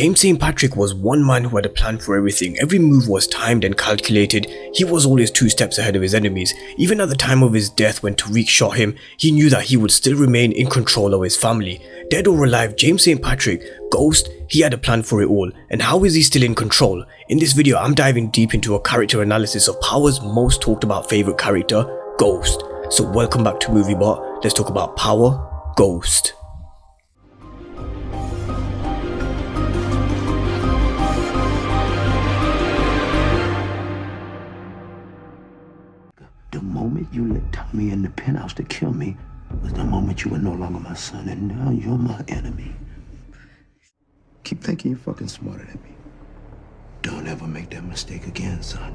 James St. Patrick was one man who had a plan for everything. Every move was timed and calculated. He was always 2 steps ahead of his enemies. Even at the time of his death when Tariq shot him, he knew that he would still remain in control of his family. Dead or alive, James St. Patrick, Ghost, he had a plan for it all. And how is he still in control? In this video, I'm diving deep into a character analysis of Power's most talked about favourite character, Ghost. So welcome back to MovieBot. Let's talk about Power, Ghost. The moment you let Tommy in the penthouse to kill me was the moment you were no longer my son, and now you're my enemy. Keep thinking you're fucking smarter than me. Don't ever make that mistake again, son.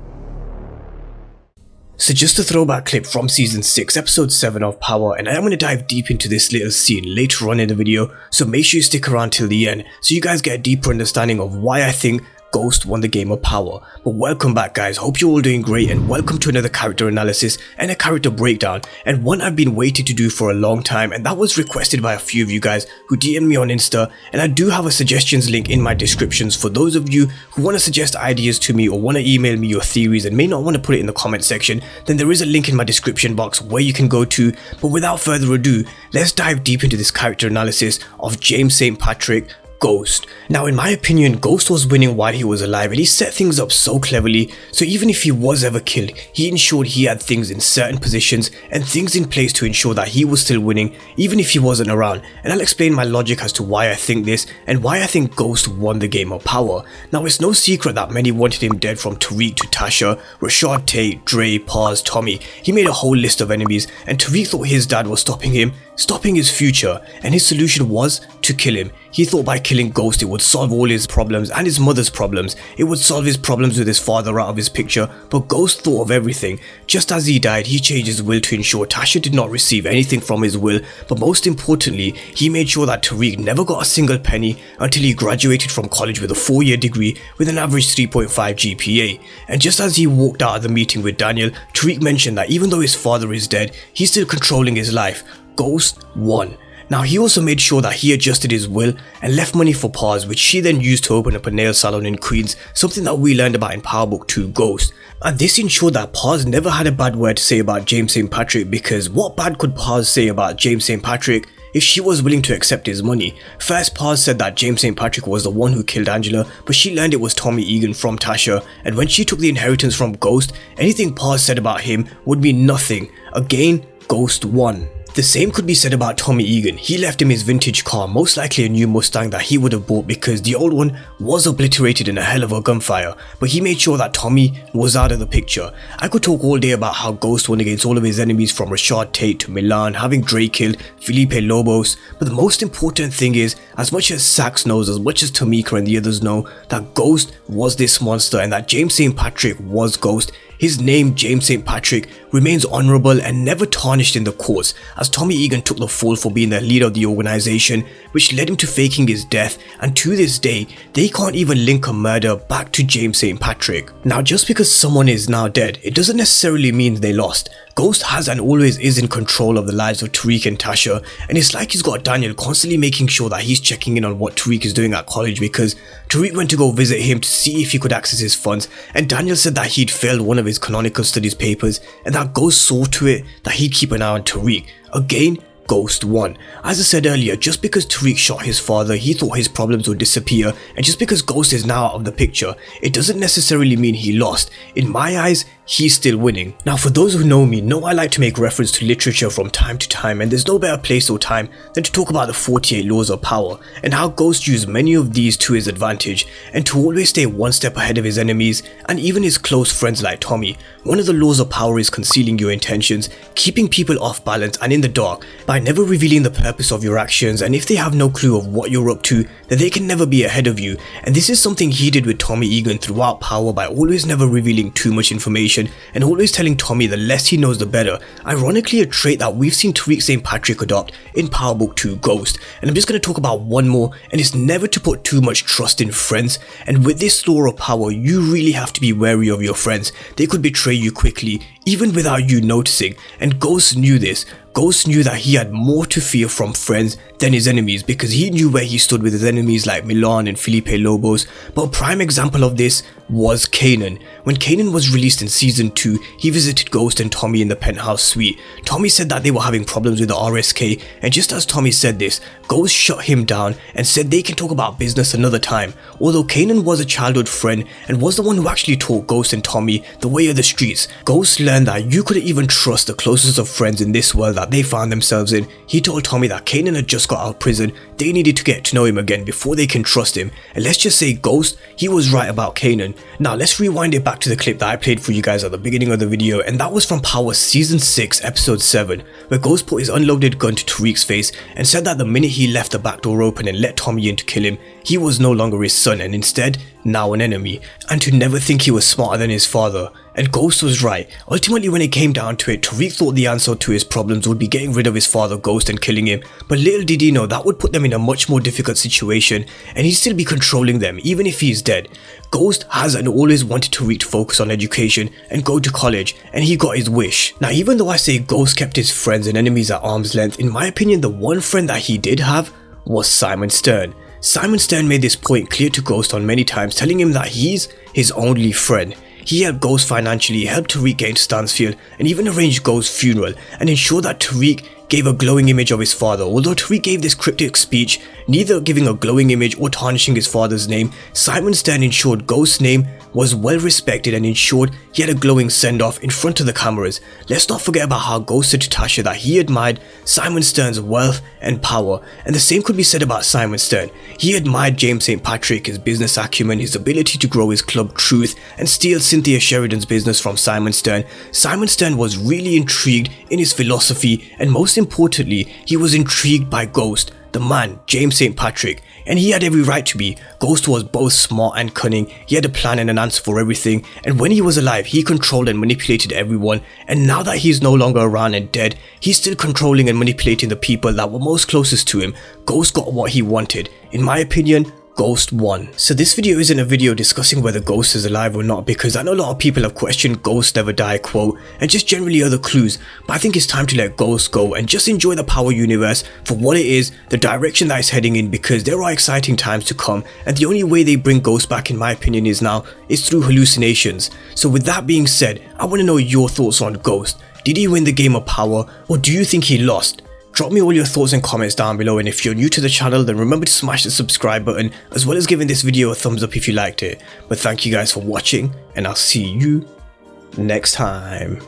So just a throwback clip from season 6 episode 7 of Power, and I am going to dive deep into this little scene later on in the video, so make sure you stick around till the end so you guys get a deeper understanding of why I think Ghost won the game of Power. But welcome back guys, hope you're all doing great, and welcome to another character analysis and a character breakdown, and one I've been waiting to do for a long time, and that was requested by a few of you guys who DM'd me on Insta, and I do have a suggestions link in my descriptions for those of you who want to suggest ideas to me or want to email me your theories and may not want to put it in the comment section. Then there is a link in my description box where you can go to. But without further ado, let's dive deep into this character analysis of James St. Patrick, Ghost. Now in my opinion, Ghost was winning while he was alive, and he set things up so cleverly. So even if he was ever killed, he ensured he had things in certain positions and things in place to ensure that he was still winning even if he wasn't around. And I'll explain my logic as to why I think this and why I think Ghost won the game of Power. Now it's no secret that many wanted him dead, from Tariq to Tasha, Rashad Tate, Dre, Paz, Tommy. He made a whole list of enemies, and Tariq thought his dad was stopping him, stopping his future, and his solution was to kill him. He thought by killing Ghost it would solve all his problems and his mother's problems. It would solve his problems with his father out of his picture, but Ghost thought of everything. Just as he died, he changed his will to ensure Tasha did not receive anything from his will, but most importantly, he made sure that Tariq never got a single penny until he graduated from college with a 4-year degree with an average 3.5 GPA. And just as he walked out of the meeting with Daniel, Tariq mentioned that even though his father is dead, he's still controlling his life. Ghost won. Now he also made sure that he adjusted his will and left money for Paz, which she then used to open up a nail salon in Queens, something that we learned about in Power Book 2 Ghost. And this ensured that Paz never had a bad word to say about James St. Patrick, because what bad could Paz say about James St. Patrick if she was willing to accept his money? First, Paz said that James St. Patrick was the one who killed Angela, but she learned it was Tommy Egan from Tasha, and when she took the inheritance from Ghost, anything Paz said about him would mean nothing. Again, Ghost won. The same could be said about Tommy Egan. He left him his vintage car, most likely a new Mustang that he would have bought because the old one was obliterated in a hell of a gunfire, but he made sure that Tommy was out of the picture. I could talk all day about how Ghost won against all of his enemies, from Rashad Tate to Milan, having Dre killed, Felipe Lobos, but the most important thing is, as much as Sax knows, as much as Tamika and the others know, that Ghost was this monster and that James St. Patrick was Ghost. His name, James St. Patrick, remains honourable and never tarnished in the courts, as Tommy Egan took the fall for being the leader of the organisation, which led him to faking his death, and to this day, they can't even link a murder back to James St. Patrick. Now just because someone is now dead, it doesn't necessarily mean they lost. Ghost has and always is in control of the lives of Tariq and Tasha, and it's like he's got Daniel constantly making sure that he's checking in on what Tariq is doing at college, because Tariq went to go visit him to see if he could access his funds, and Daniel said that he'd failed one of his canonical studies papers, and that Ghost saw to it that he'd keep an eye on Tariq. Again, Ghost won. As I said earlier, just because Tariq shot his father, he thought his problems would disappear, and just because Ghost is now out of the picture, it doesn't necessarily mean he lost. In my eyes, he's still winning. Now for those who know me, know I like to make reference to literature from time to time, and there's no better place or time than to talk about the 48 laws of power and how Ghost used many of these to his advantage and to always stay one step ahead of his enemies and even his close friends like Tommy. One of the laws of power is concealing your intentions, keeping people off balance and in the dark by never revealing the purpose of your actions, and if they have no clue of what you're up to, then they can never be ahead of you. And this is something he did with Tommy Egan throughout Power by always never revealing too much information and always telling Tommy the less he knows the better. Ironically, a trait that we've seen Tariq St. Patrick adopt in Power Book 2 Ghost. And I'm just going to talk about one more, and it's never to put too much trust in friends. And with this law of power, you really have to be wary of your friends. They could betray you quickly, even without you noticing, and Ghost knew this. Ghost knew that he had more to fear from friends than his enemies because he knew where he stood with his enemies like Milan and Felipe Lobos. But a prime example of this was Kanan. When Kanan was released in season 2, he visited Ghost and Tommy in the penthouse suite. Tommy said that they were having problems with the RSK, and just as Tommy said this, Ghost shut him down and said they can talk about business another time. Although Kanan was a childhood friend and was the one who actually taught Ghost and Tommy the way of the streets, Ghost learned that you couldn't even trust the closest of friends in this world that they found themselves in. He told Tommy that Kanan had just got out of prison, they needed to get to know him again before they can trust him, and let's just say Ghost, he was right about Kanan. Now let's rewind it back to the clip that I played for you guys at the beginning of the video, and that was from Power season 6 episode 7, where Ghost put his unloaded gun to Tariq's face and said that the minute he left the back door open and let Tommy in to kill him, he was no longer his son and instead now an enemy, and to never think he was smarter than his father. And Ghost was right. Ultimately, when it came down to it, Tariq thought the answer to his problems would be getting rid of his father Ghost and killing him, but little did he know that would put them in a much more difficult situation and he'd still be controlling them even if he's dead. Ghost has and always wanted Tariq to focus on education and go to college, and he got his wish. Now even though I say Ghost kept his friends and enemies at arm's length, in my opinion the one friend that he did have was Simon Stern. Simon Stern made this point clear to Ghost on many times, telling him that he's his only friend. He helped Ghost financially, helped Tariq get into Stansfield, and even arranged Ghost's funeral, and ensured that Tariq gave a glowing image of his father. Although Tariq gave this cryptic speech, neither giving a glowing image or tarnishing his father's name, Simon Stern ensured Ghost's name was well respected and ensured he had a glowing send-off in front of the cameras. Let's not forget about how Ghost said to Tasha that he admired Simon Stern's wealth and power, and the same could be said about Simon Stern. He admired James St. Patrick, his business acumen, his ability to grow his club Truth and steal Cynthia Sheridan's business from Simon Stern. Simon Stern was really intrigued in his philosophy, and most importantly, he was intrigued by Ghost, the man, James St. Patrick, and he had every right to be. Ghost was both smart and cunning, he had a plan and an answer for everything, and when he was alive, he controlled and manipulated everyone, and now that he's no longer around and dead, he's still controlling and manipulating the people that were most closest to him. Ghost got what he wanted. In my opinion, Ghost won. So this video isn't a video discussing whether Ghost is alive or not, because I know a lot of people have questioned Ghost never die quote and just generally other clues, but I think it's time to let Ghost go and just enjoy the Power universe for what it is, the direction that it's heading in, because there are exciting times to come, and the only way they bring Ghost back in my opinion is through hallucinations. So with that being said, I want to know your thoughts on Ghost. Did he win the game of Power, or do you think he lost? Drop me all your thoughts and comments down below, and if you're new to the channel then remember to smash the subscribe button as well as giving this video a thumbs up if you liked it. But thank you guys for watching, and I'll see you next time.